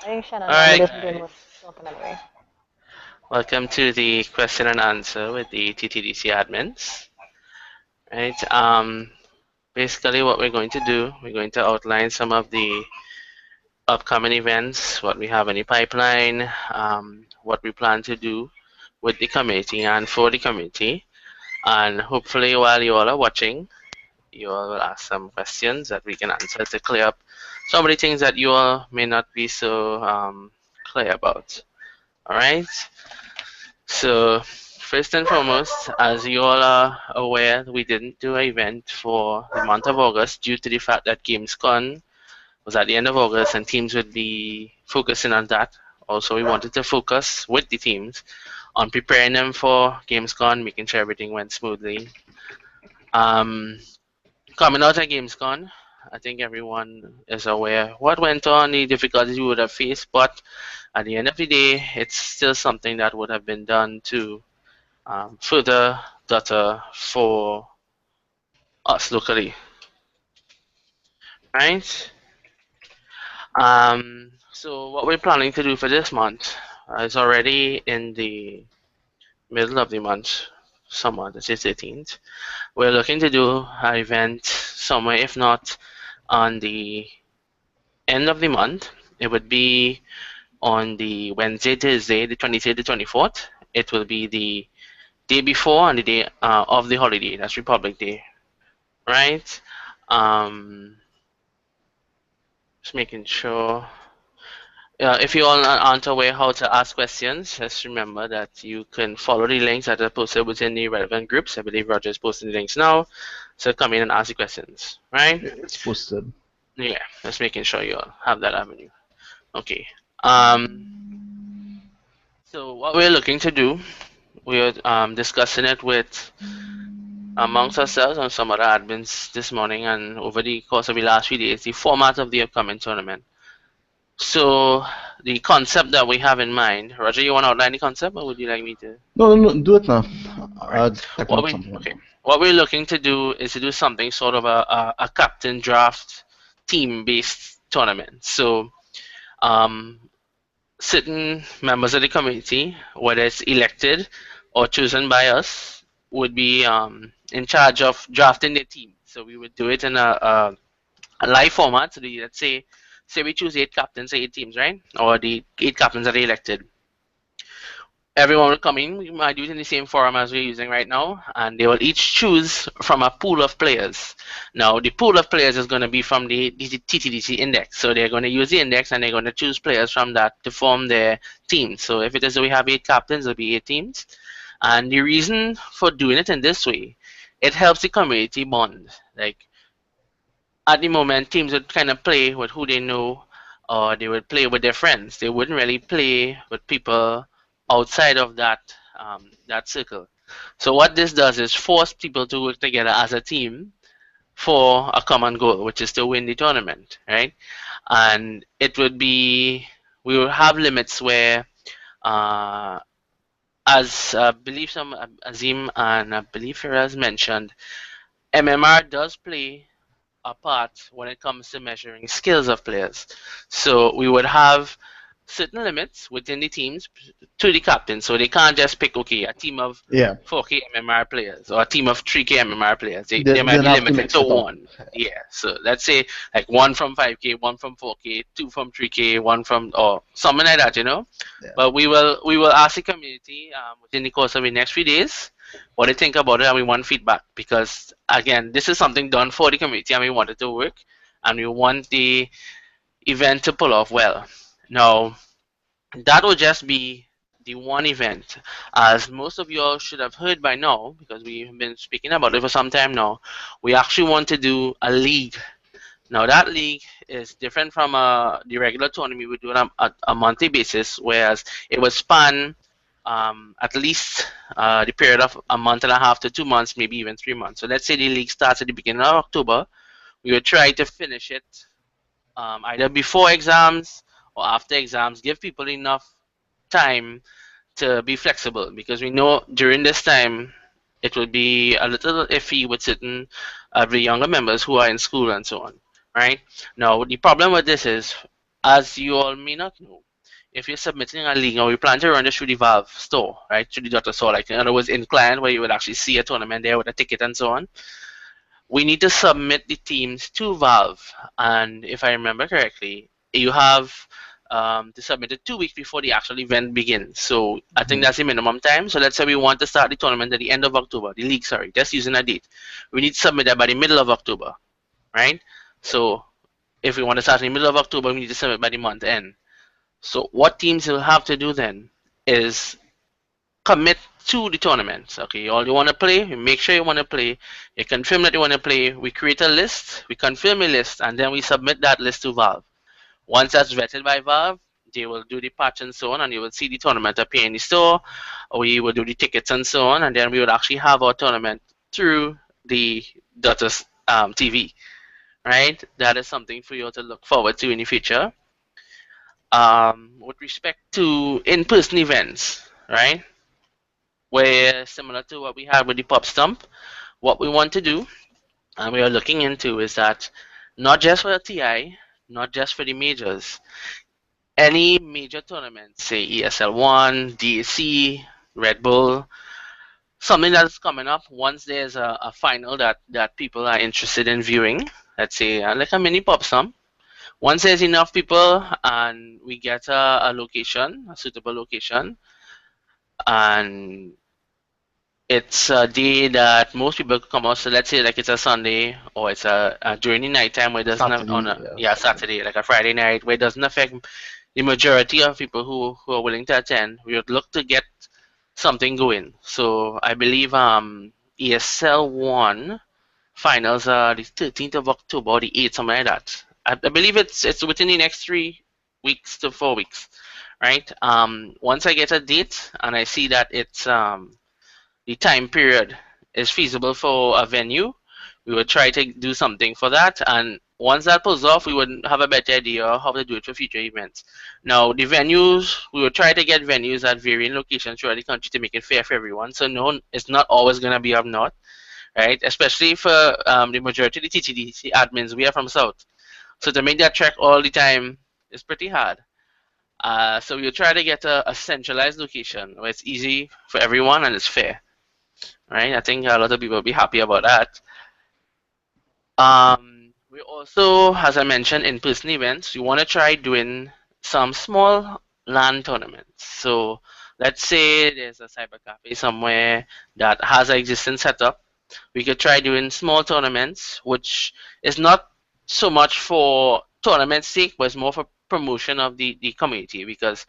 I think Shannon All normally right, doesn't do much talking anyway. welcome to the question and answer with the TTDC admins. Right. Basically, what we're going to do, we're going to outline some of the upcoming events, what we have in the pipeline, what we plan to do with the committee and for the committee, and hopefully, while you all are watching, you all will ask some questions that we can answer to clear up some of the things that you all may not be so clear about. All right. So first and foremost, as you all are aware, we didn't do an event for the month of August due to the fact that GamesCon was at the end of August and teams would be focusing on that. Also, we wanted to focus with the teams on preparing them for GamesCon, making sure everything went smoothly. Um, Coming out of GamesCon, I think everyone is aware what went on, the difficulties we would have faced, but at the end of the day, it's still something that would have been done to further data for us locally, right? So what we're planning to do for this month is already in the middle of the month, somewhat, it's the 13th. We're looking to do an event somewhere, if not on the end of the month. It would be on the Wednesday, Thursday, the 23rd to 24th. It will be the day before and the day of the holiday. That's Republic Day, right? Um, just making sure. If you all aren't aware how to ask questions, just remember that you can follow the links that are posted within the relevant groups. I believe Roger is posting the links now. So come in and ask the questions, right? It's posted. Yeah, just making sure you all have that avenue. Okay. So what we're looking to do, we're discussing it with amongst ourselves and some other admins this morning and over the course of the last few days, the format of the upcoming tournament. So the concept that we have in mind, Roger, you want to outline the concept, or would you like me to? No, do it now. All right. Typing up something. Okay. What we're looking to do is to do something sort of a captain draft team-based tournament. So, certain members of the community, whether it's elected or chosen by us, would be in charge of drafting the team. So we would do it in a live format. So let's say we choose 8 captains, 8 teams, right? Or the 8 captains that are elected. Everyone will come in. We might do it in the same forum as we're using right now, and they will each choose from a pool of players. Now, the pool of players is going to be from the TTDC index. So they're going to use the index and they're going to choose players from that to form their team. So if it is we have 8 captains, it'll be 8 teams. And the reason for doing it in this way, it helps the community bond. Like at the moment, teams would kind of play with who they know, or they would play with their friends. They wouldn't really play with people outside of that circle. So what this does is force people to work together as a team for a common goal, which is to win the tournament, right? And it would be we will have limits where, as I believe some Azim and I believe Firaz mentioned, MMR does play a part when it comes to measuring skills of players. So we would have certain limits within the teams to the captain. So they can't just pick, okay, a team of 4K MMR players or a team of 3K MMR players. They might be limited to one. Yeah. So let's say like one from 5K, one from 4K, 2 from 3K, one from or something like that, Yeah. But we will ask the community within the course of the next few days what they think about it, and we want feedback because again, this is something done for the community and we want it to work and we want the event to pull off well. Now, that will just be the one event. As most of you all should have heard by now, because we've been speaking about it for some time now, we actually want to do a league. Now, that league is different from the regular tournament we do on a monthly basis, whereas it will span at least the period of a month and a half to 2 months, maybe even 3 months. So let's say the league starts at the beginning of October. We will try to finish it either before exams or after exams, give people enough time to be flexible because we know during this time it will be a little iffy with certain of the younger members who are in school and so on, right? Now, the problem with this is as you all may not know, if you're submitting a league, or we plan to run this through the Valve store, right, through the DotA store, like in other words, in client where you would actually see a tournament there with a ticket and so on, we need to submit the teams to Valve. And if I remember correctly, you have to submit it 2 weeks before the actual event begins. So I think that's the minimum time. So let's say we want to start the tournament at the end of October, the league, sorry, just using a date. We need to submit that by the middle of October, right? So if we want to start in the middle of October, we need to submit by the month end. So what teams will have to do then is commit to the tournament. Okay, all you want to play, you make sure you want to play, you confirm that you want to play, we create a list, we confirm a list, and then we submit that list to Valve. Once that's vetted by Valve, they will do the patch and so on, and you will see the tournament appear in the store, or we will do the tickets and so on, and then we would actually have our tournament through the DotA TV, right? That is something for you to look forward to in the future. With respect to in-person events, right? Where similar to what we had with the Pop Stump, what we want to do and we are looking into is that not just for the TI, not just for the majors, any major tournaments, say ESL1, DAC, Red Bull, something that's coming up once there's a final that people are interested in viewing, let's say like a mini Pop Stump. Once there's enough people and we get a location, a suitable location, and it's a day that most people come out. So let's say like it's a Sunday or it's a during the night time where it doesn't have on Saturday, a Saturday. Saturday, like a Friday night where it doesn't affect the majority of people who are willing to attend. We would look to get something going. So I believe ESL1 finals are the 13th of October or the 8th, something like that. I believe it's within the next 3 weeks to 4 weeks, right? Once I get a date and I see that it's the time period is feasible for a venue, we would try to do something for that. And once that pulls off, we would have a better idea of how to do it for future events. Now, the venues, we would try to get venues at varying locations throughout the country to make it fair for everyone. So no, it's not always going to be up north, right? Especially for the majority of the TTDC admins, we are from south. So to make that trek all the time is pretty hard. So we'll try to get a centralized location where it's easy for everyone and it's fair. Right? I think a lot of people will be happy about that. We also, as I mentioned, in-person events, we want to try doing some small LAN tournaments. So let's say there's a cyber cafe somewhere that has an existing setup. We could try doing small tournaments, which is not so much for tournament's sake, but it's more for promotion of the community, because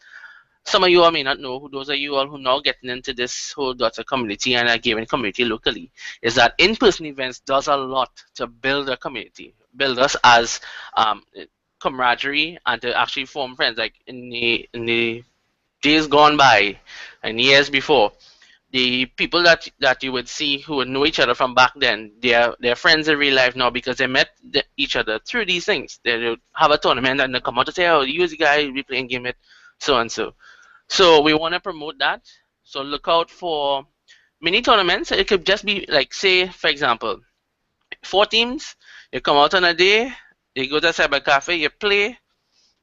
some of you all may not know, who those of you all who now getting into this whole DotA community and a gaming community locally, is that in-person events does a lot to build a community, build us as camaraderie, and to actually form friends. Like in the days gone by and years before, the people that you would see who would know each other from back then, they're friends in real life now because they met each other through these things. They have a tournament and they come out to say, "Oh, you the guy we playing game with so and so." So we want to promote that. So look out for mini tournaments. It could just be like, say, for example, 4 teams. You come out on a day, you go to a cyber cafe, you play,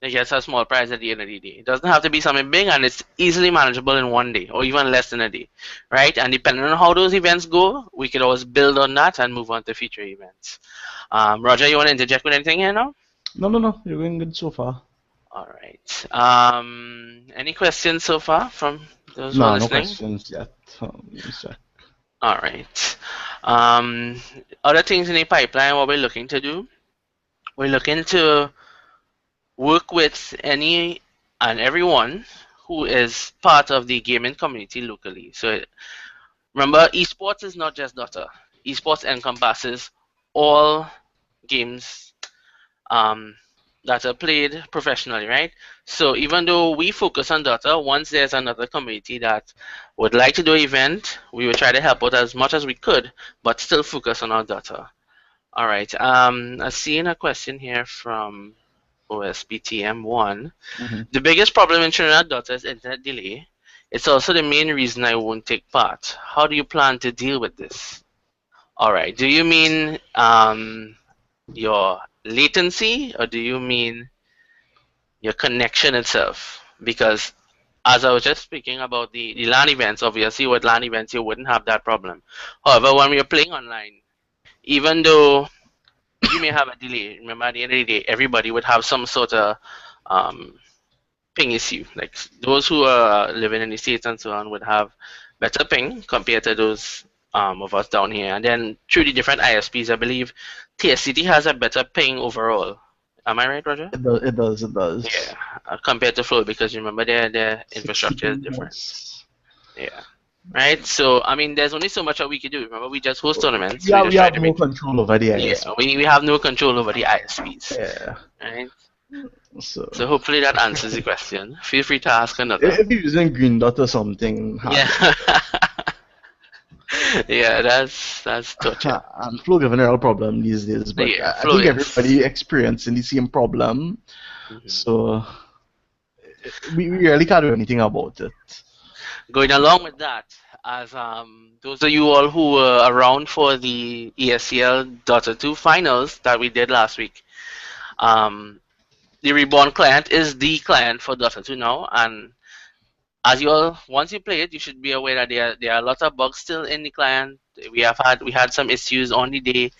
you get a small prize at the end of the day. It doesn't have to be something big, and it's easily manageable in one day or even less than a day, right? And depending on how those events go, we could always build on that and move on to future events. Roger, you want to interject with anything here now? No. You're going good so far. All right. Any questions so far from those who are Nah, no listening? questions yet. Yes, sir. All right. Um, Other things in the pipeline, what we're looking to do, we're looking to work with any and everyone who is part of the gaming community locally. So remember, esports is not just Dota. Esports encompasses all games um, that are played professionally, right? So even though we focus on Dota, once there's another community that would like to do an event, we will try to help out as much as we could, but still focus on our Dota. All right. I've seen a question here from OSBTM1. The biggest problem in Trinidad Dota is internet delay. It's also the main reason I won't take part. How do you plan to deal with this? All right. Do you mean your latency, or do you mean your connection itself. Because as I was just speaking about the LAN events, obviously with LAN events you wouldn't have that problem. However, when we are playing online, even though you may have a delay, remember at the end of the day, everybody would have some sort of um, ping issue. Like those who are living in the States and so on would have better ping compared to those of us down here. And then through the different ISPs, I believe TSCT has a better ping overall. Am I right, Roger? It does. Yeah, compared to Flow, because remember their 60 infrastructure is ping different. was. Yeah. Right. So I mean, there's only so much that we can do. Remember, we just host tournaments. We Yeah, we just try have to no make. control over the Yeah, ISP. we have no control over the ISPs. Yeah. Right. So So hopefully that answers the question. Feel free to ask another. if you're using Green Dot or something, Yeah. have Yeah, that's torture. and Flow given a real problem these days, but Yeah, I Flow think is. everybody experiencing the same problem. Mhm. So we really can't do anything about it. Going along with that, as those of you all who were around for the ESCL Dota 2 finals that we did last week, um, the Reborn client is the client for Dota 2 now, and as you all, once you play it, you should be aware that there are a lot of bugs still in the client. We had some issues on the day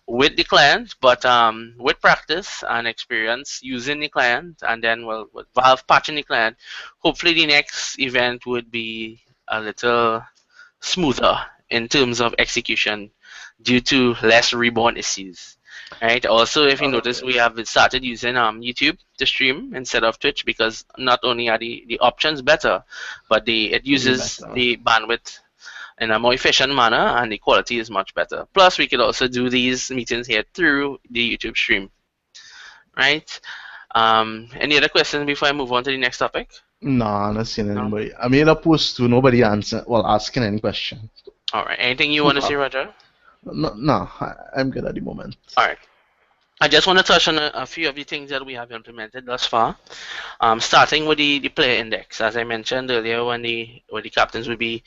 with the client, but with practice and experience using the client, and then well, with Valve patching the client, hopefully the next event would be a little smoother in terms of execution due to less reborn issues. Right. Also, if you notice, we Yes, have started using YouTube to stream instead of Twitch, because not only are the options better, but it way uses better. the bandwidth in a more efficient manner, and the quality is much better. Plus, we could also do these meetings here through the YouTube stream. Right. Any other questions before I move on to the next topic? Nah, I'm not seeing No. anybody. I made a post to nobody asking any question. All right. Anything you So want to say, far, Roger? no, I'm good at the moment. All right. I just want to touch on a few of the things that we have implemented thus far. Starting with the player index, as I mentioned earlier, when the captains will be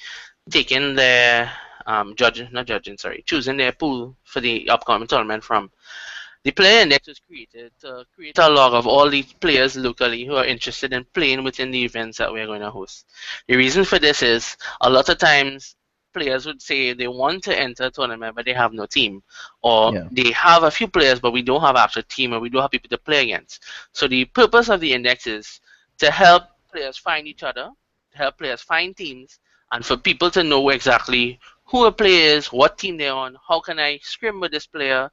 taking their choosing their pool for the upcoming tournament from. The player index was created to create a log of all the players locally who are interested in playing within the events that we're going to host. The reason for this is a lot of times players would say they want to enter a tournament but they have no team, or Yeah, they have a few players but we don't have actual team, or we don't have people to play against. So the purpose of the index is to help players find each other, to help players find teams, and for people to know exactly who a player is, what team they're on, how can I scrim with this player,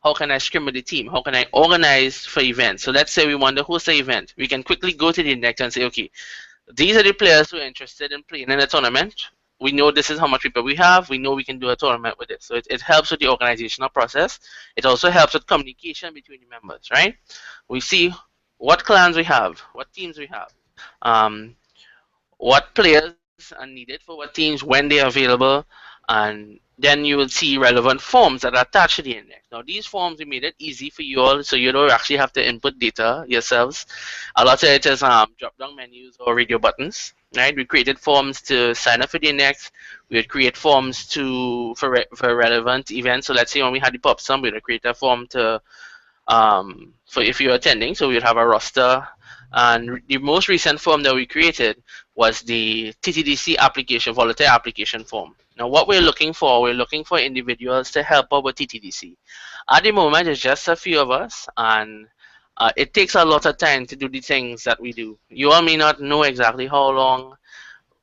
how can I scrim with the team? How can I organize for events? So let's say we want to host an event. We can quickly go to the index and say, okay, these are the players who are interested in playing in a tournament. We know this is how much people we have. We know we can do a tournament with this. So it helps with the organizational process. It also helps with communication between the members, right? We see what clans we have, what teams we have, um, what players are needed for what teams, when they're available, and then you will see relevant forms that are attached to the index. Now, these forms, we made it easy for you all, so you don't actually have to input data yourselves. A lot of it is drop-down menus or radio buttons. Right? We created forms to sign up for the index. We would create forms for relevant events. So let's say when we had the pop sum, we would create a form to for if you're attending. So we would have a roster. And the most recent form that we created was the TTDC application, volunteer application form. Now, what we're looking for individuals to help out with TTDC. At the moment, it's just a few of us, and it takes a lot of time to do the things that we do. You all may not know exactly how long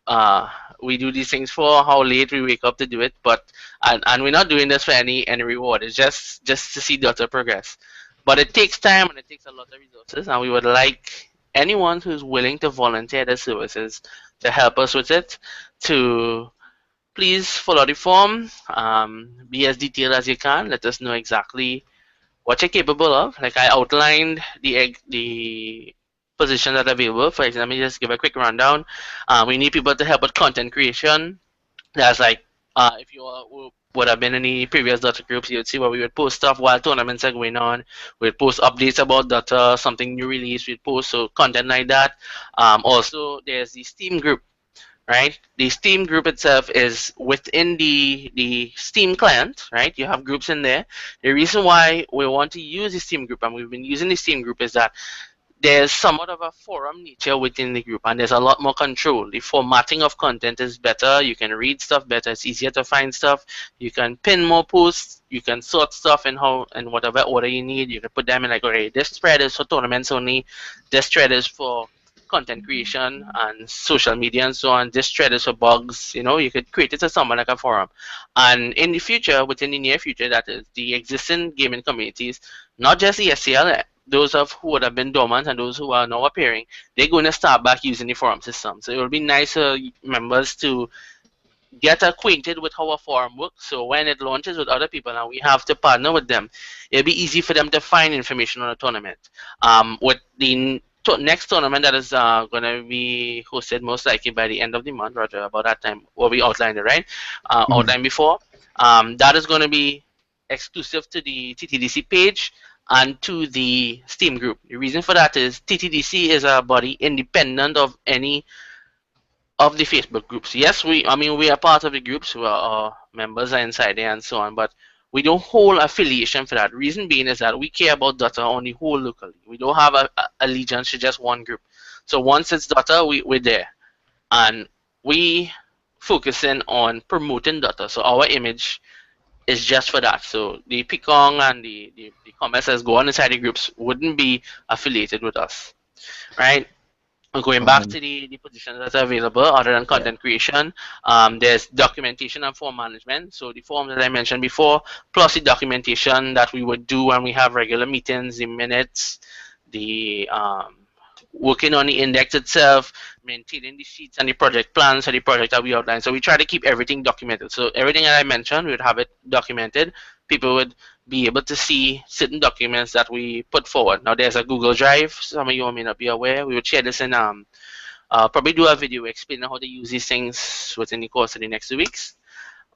uh, we do these things for, how late we wake up to do it, but and we're not doing this for any reward. It's just to see Dota progress. But it takes time and it takes a lot of resources, and we would like anyone who's willing to volunteer their services to help us with it to please fill out the form, be as detailed as you can. Let us know exactly what you're capable of. Like I outlined the positions that are available. For example, let me just give a quick rundown. We need people to help with content creation. That's like if you all would have been in the previous Dota groups, you'd see where we would post stuff while tournaments are going on. We'd post updates about Dota, something new release. We'd post so content like that. Also, there's the Steam group, right? The Steam group itself is within the Steam client, right? You have groups in there. The reason why we want to use the Steam group, and we've been using the Steam group, is that there's somewhat of a forum nature within the group, and there's a lot more control. The formatting of content is better. You can read stuff better. It's easier to find stuff. You can pin more posts. You can sort stuff in whatever order you need. You can put them in like, okay, this thread is for tournaments only. This thread is for content creation and social media and so on. This thread is for bugs. You could create it as somewhat like a forum. And in the future, within the near future, that is the existing gaming communities, not just the SCL, those of who would have been dormant and those who are now appearing, they're going to start back using the forum system. So it will be nice for members to get acquainted with how a forum works. So when it launches with other people and we have to partner with them, it'll be easy for them to find information on a tournament. With the next tournament that is going to be hosted most likely by the end of the month, Roger, about that time, what we outlined it, right? Outlined before. That is going to be exclusive to the TTDC page and to the Steam group. The reason for that is TTDC is a body independent of any of the Facebook groups. Yes, we are part of the groups. Our members are inside there and so on, but we don't hold affiliation for that. Reason being is that we care about DotA on the whole locally. We don't have a allegiance to just one group. So once it's DotA, we're there, and we focusing on promoting DotA. So our image is just for that. So the Picong and the comments that go on inside the groups wouldn't be affiliated with us, right? Going back to the positions that are available other than content creation, there's documentation and form management. So the form that I mentioned before, plus the documentation that we would do when we have regular meetings, the minutes, the working on the index itself, maintaining the sheets and the project plans for the project that we outlined. So we try to keep everything documented. So everything that I mentioned, we would have it documented. People would be able to see certain documents that we put forward. Now there's a Google Drive. Some of you may not be aware. We would share this in probably do a video explaining how to use these things within the course of the next 2 weeks.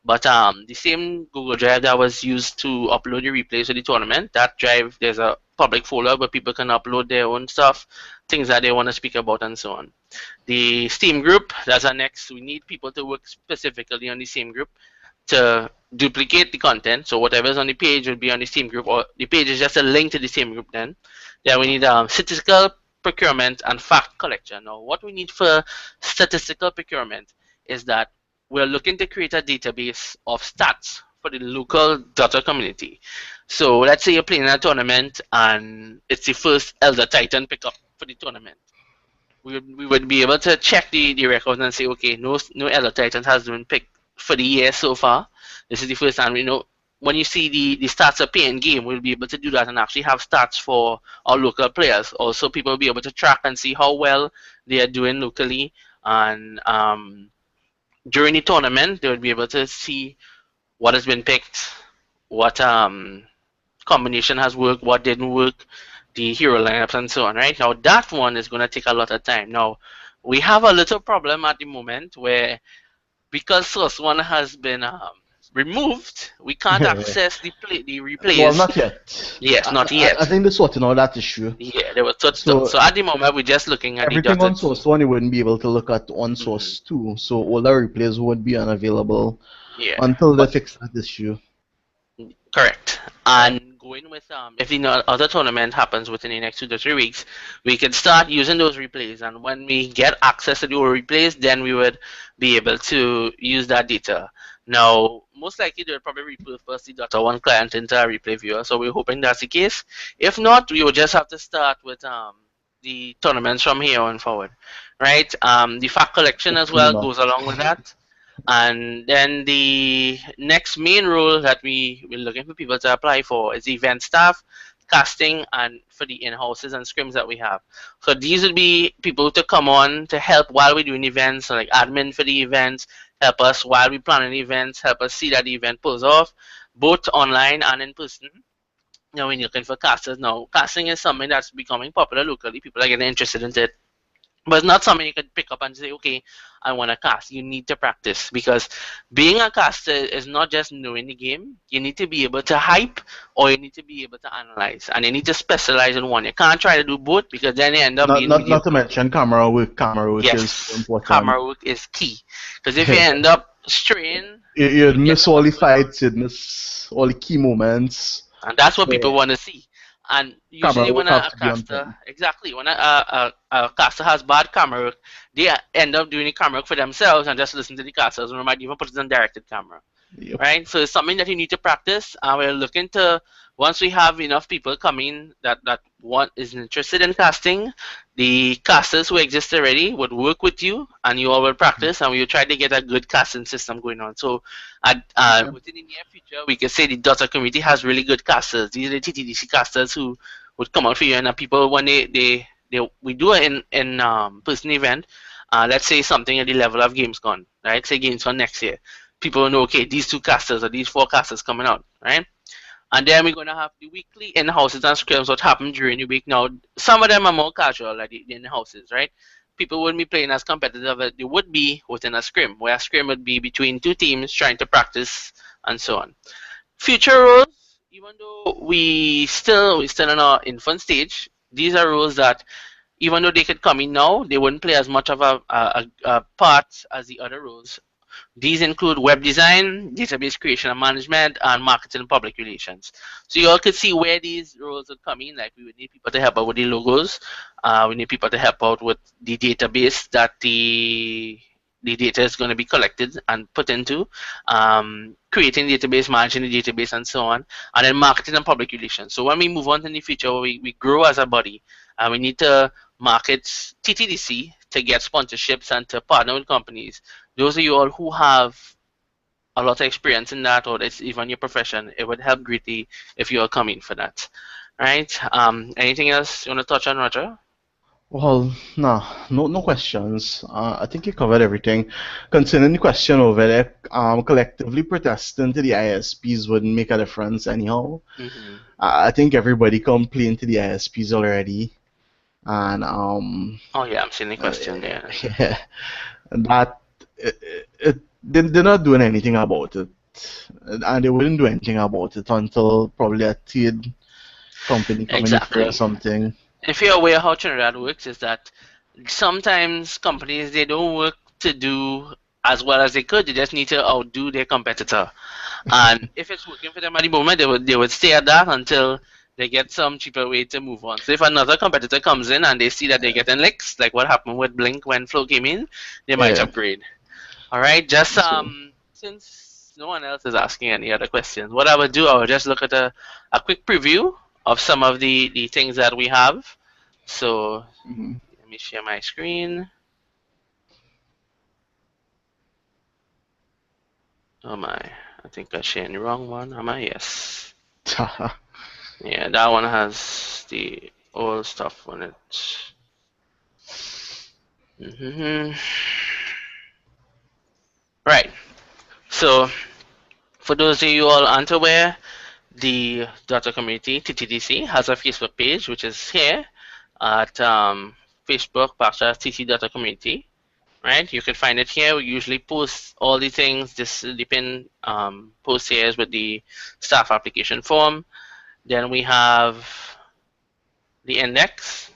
But the same Google Drive that was used to upload the replays of the tournament, that drive, there's a public folder where people can upload their own stuff, things that they want to speak about and so on. The Steam group, that's our next. We need people to work specifically on the Steam group to duplicate the content. So whatever's on the page will be on the Steam group, or the page is just a link to the Steam group then. Then we need statistical procurement and fact collection. Now what we need for statistical procurement is that we're looking to create a database of stats for the local DotA community. So let's say you're playing in a tournament and it's the first Elder Titan pickup for the tournament. We would be able to check the records and say, okay, no Elder Titans has been picked for the year so far. This is the first time. When you see the stats of pay in game, we'll be able to do that and actually have stats for our local players. Also, people will be able to track and see how well they are doing locally, and during the tournament, they would be able to see what has been picked, what combination has worked, what didn't work, the hero lineups, and so on. Right now, that one is going to take a lot of time. Now, we have a little problem at the moment where, because Source One has been removed, we can't access the replays. Well, not yet. Yes, not yet. I think they're sorting out that issue. Yeah, they were touched on. So at the moment, we're just looking at everything on Source 1 you wouldn't be able to look at on Source 2. So all the replays would be unavailable until they fix that issue. Correct. And going with if the other tournament happens within the next 2 to 3 weeks, we can start using those replays. And when we get access to the replays, then we would be able to use that data. Now, most likely they'll probably repurpose the DotA 1 client into a replay viewer, so we're hoping that's the case. If not, we will just have to start with the tournaments from here on forward, right? The fact collection as well goes along with that. And then the next main role that we're looking for people to apply for is event staff, casting, and for the in-houses and scrims that we have. So these would be people to come on to help while we're doing events, so like admin for the events, help us while we planning events, help us see that the event pulls off, both online and in person. Now, when you're looking for casters, now casting is something that's becoming popular locally. People are getting interested in it. But it's not something you can pick up and say, okay, I want to cast. You need to practice, because being a caster is not just knowing the game. You need to be able to hype, or you need to be able to analyze, and you need to specialize in one. You can't try to do both, because then you end up being not to mention camera work. Camera work is important. Camera work is key, because if you end up straying, you'd miss all the fights, you'd miss all the key moments. And that's what people want to see. And usually when a caster, exactly, when a caster has bad camera work, they end up doing the camera work for themselves and just listen to the casters, or might even put it on directed camera. Yep. Right? So it's something that you need to practice. And we're looking to, once we have enough people coming that one is interested in casting, the casters who exist already would work with you, and you all will practice, and we will try to get a good casting system going on. So within the near future, we can say the DotA community has really good casters. These are the TTDC casters who would come out for you, and people when we do an in person event. Let's say something at the level of GamesCon, right? Say GamesCon next year. People will know, okay, these 2 casters or these 4 casters coming out, right? And then we're going to have the weekly in-houses and scrims, what happen during the week. Now, some of them are more casual, like the in-houses, right? People wouldn't be playing as competitive as they would be within a scrim, where a scrim would be between 2 teams trying to practice and so on. Future roles, even though we're still in our infant stage, these are roles that, even though they could come in now, they wouldn't play as much of a part as the other roles. These include web design, database creation and management, and marketing and public relations. So you all could see where these roles would come in. Like we would need people to help out with the logos. We need people to help out with the database that the data is going to be collected and put into, creating the database, managing the database, and so on. And then marketing and public relations. So when we move on in the future, we grow as a body, and we need to market TTDC to get sponsorships and to partner with companies. Those of you all who have a lot of experience in that, or it's even your profession, it would help greatly if you all come in for that. Right? Anything else you want to touch on, Roger? Well, no questions. I think you covered everything. Concerning the question over there, collectively protesting to the ISPs wouldn't make a difference anyhow. I think everybody complained to the ISPs already, and oh yeah, I'm seeing the question there. Yeah, that they're not doing anything about it, and they wouldn't do anything about it until probably a third company coming in or something. If you're aware how Trinidad works, is that sometimes companies, they don't work to do as well as they could. They just need to outdo their competitor. And if it's working for them at the moment, they would stay at that until they get some cheaper way to move on. So if another competitor comes in and they see that they're getting licks, like what happened with Blink when Flow came in, they might upgrade. All right, just since no one else is asking any other questions, what I would do, I would just look at a quick preview of some of the things that we have. So let me share my screen. Oh my, I think I shared the wrong one. Am I? Yes. Yeah, that one has the old stuff on it. Right. So for those of you all aren't aware, the DotA Community, TTDC, has a Facebook page, which is here at Facebook/TT DotA Community. Right, you can find it here. We usually post all the things. The pin post here is with the staff application form. Then we have the index.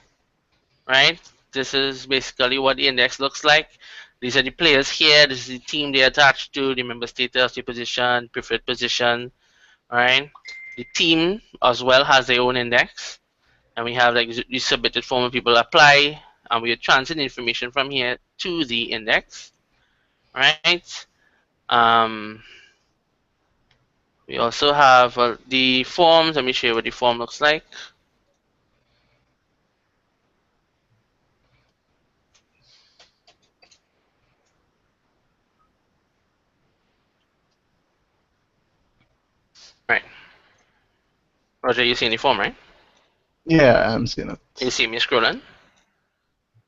Right, this is basically what the index looks like. These are the players here. This is the team they attached to, the member status, the position, preferred position. Right, the team as well has their own index, and we have like the submitted form when people apply, and we are transferring information from here to the index. Right. We also have the forms. Let me show you what the form looks like. Right. Roger, you see the form, right? Yeah, I'm seeing it. You see me scrolling?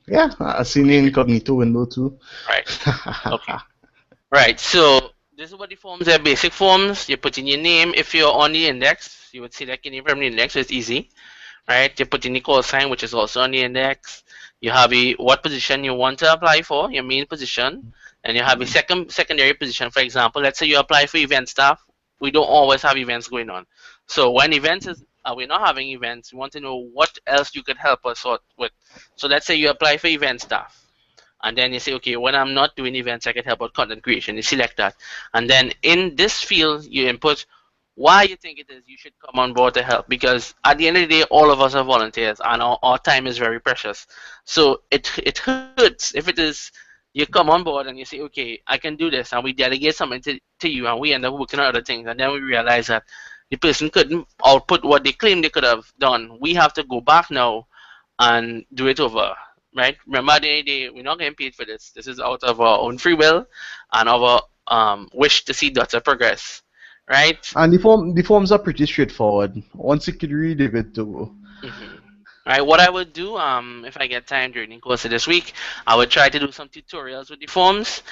Yeah, I see the incognito window too. Right. Okay. Right. So this is what the forms are. Basic forms. You put in your name. If you're on the index, you would select your name from the index. So it's easy. Right. You put in the call sign, which is also on the index. You have what position you want to apply for, your main position, and you have a secondary position. For example, let's say you apply for event staff. We don't always have events going on. So when events we're not having events, we want to know what else you could help us out with. So let's say you apply for event staff. And then you say, okay, when I'm not doing events, I can help out content creation. You select that. And then in this field, you input why you think it is you should come on board to help, because at the end of the day all of us are volunteers and our time is very precious. So it hurts if it is you come on board and you say, okay, I can do this, and we delegate something to you and we end up working on other things, and then we realize that the person couldn't output what they claimed they could have done. We have to go back now and do it over. Right? Remember, we're not getting paid for this. This is out of our own free will and our wish to see DotA progress. Right? And the forms are pretty straightforward. Once you could read, they're good to go. Mm-hmm. Right. What I would do, if I get time during the course of this week, I would try to do some tutorials with the forms,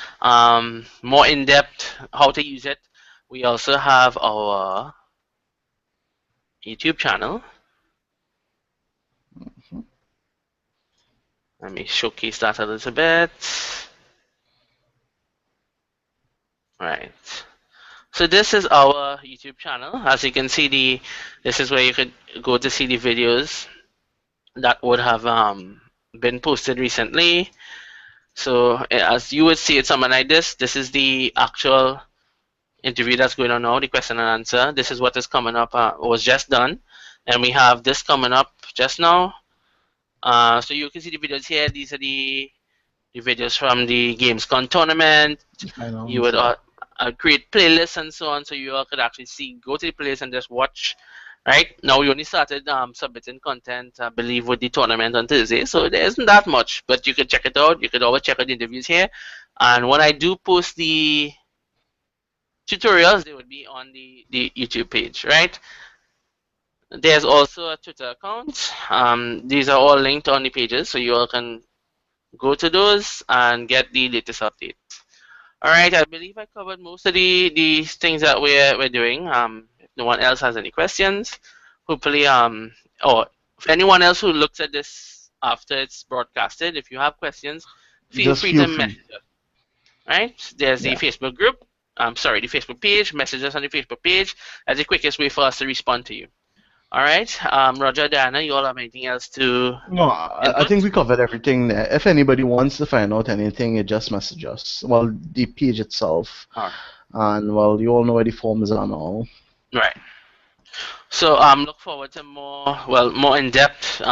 more in depth how to use it. We also have our YouTube channel. Let me showcase that a little bit. Right. So this is our YouTube channel. As you can see, this is where you could go to see the videos that would have been posted recently. So as you would see it, something like this. This is the actual interview that's going on now, the question and answer. This is what is coming up, was just done. And we have this coming up just now. So you can see the videos here. These are the videos from the Gamescom tournament. You would create playlists and so on, so you all could actually see, go to the playlist and just watch. Right now, we only started submitting content, I believe, with the tournament on Thursday, so there isn't that much, but you could check it out. You could always check out the interviews here, and when I do post the tutorials, they would be on the YouTube page. Right? There's also a Twitter account. These are all linked on the pages, so you all can go to those and get the latest updates. All right, I believe I covered most of the things that we're doing. If no one else has any questions, hopefully, or if anyone else who looks at this after it's broadcasted, if you have questions, feel free to message us. Right? There's the Facebook group. Sorry, the Facebook page. Message us on the Facebook page. That's the quickest way for us to respond to you. All right, Roger, Diana, you all have anything else to? No, I think we covered everything there. If anybody wants to find out anything, you just message us. Well, the page itself. And, well, you all know where the forms are now. Right. So look forward to more in-depth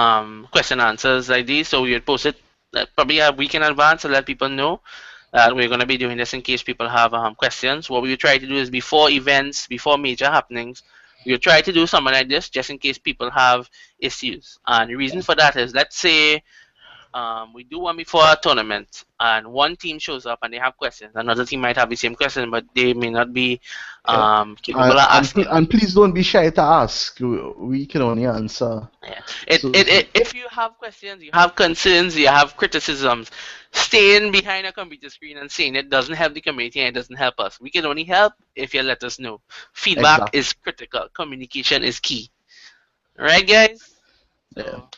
question answers like these. So we would post it probably a week in advance to let people know that we're going to be doing this in case people have questions. What we would try to do is before events, before major happenings, we would try to do something like this just in case people have issues. And the reason for that is, let's say we do one before a tournament and one team shows up and they have questions. Another team might have the same question, but they may not be capable of asking. And please don't be shy to ask. We can only answer. Yeah. If you have questions, you have concerns, you have criticisms, staying behind a computer screen and saying it doesn't help the community and it doesn't help us. We can only help if you let us know. Feedback is critical. Communication is key. Alright, guys? So,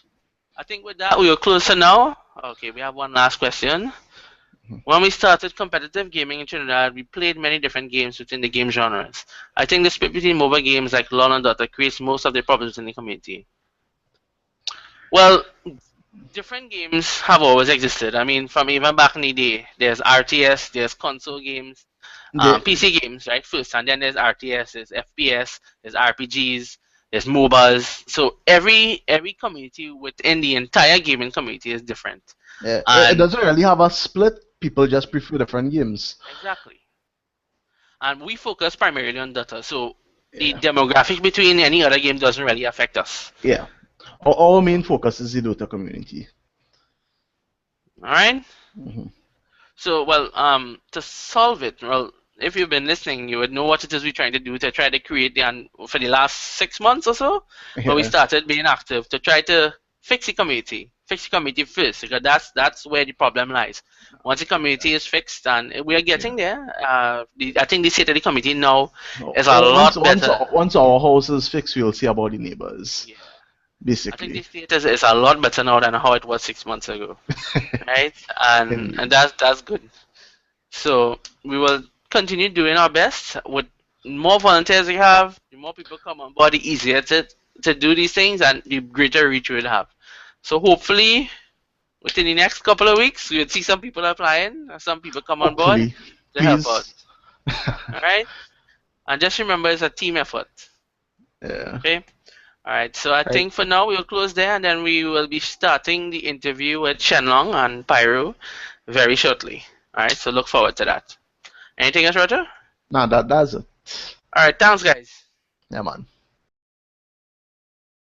I think with that, we will close for now. Okay, we have one last question. When we started competitive gaming in Trinidad, we played many different games within the game genres. I think the split between mobile games like LoL and Dota creates most of the problems in the community. Well, different games have always existed. I mean, from even back in the day, there's RTS, there's console games, PC games, right? First, and then there's RTS, there's FPS, there's RPGs, there's MOBAs. So every community within the entire gaming community is different. Yeah, it doesn't really have a split. People just prefer different games. Exactly. And we focus primarily on Dota, so the demographic between any other game doesn't really affect us. Yeah. Our main focus is the Dota community. Alright? So, well, to solve it, well, if you've been listening, you would know what it is we're trying to do to try to create for the last 6 months or so, where we started being active to try to fix the community. Fix the community first, because that's where the problem lies. Once the community is fixed, and we are getting there, I think the state of the community now is a lot better. Once our house is fixed, we'll see about the neighbors. Yeah. Basically. I think the state is a lot better now than how it was 6 months ago, right? And that's good. So we will continue doing our best. With more volunteers we have, the more people come on board, the easier to do these things, and the greater reach we'll have. So hopefully, within the next couple of weeks, we'll see some people applying, some people come on board to help us. All right? And just remember, it's a team effort. Yeah. Okay. All right. So I Right. think for now we'll close there, and then we will be starting the interview with Shenlong and Pyro very shortly. All right. So look forward to that. Anything else, Roger? Nah, that's it. All right. Thanks, guys. Yeah, man.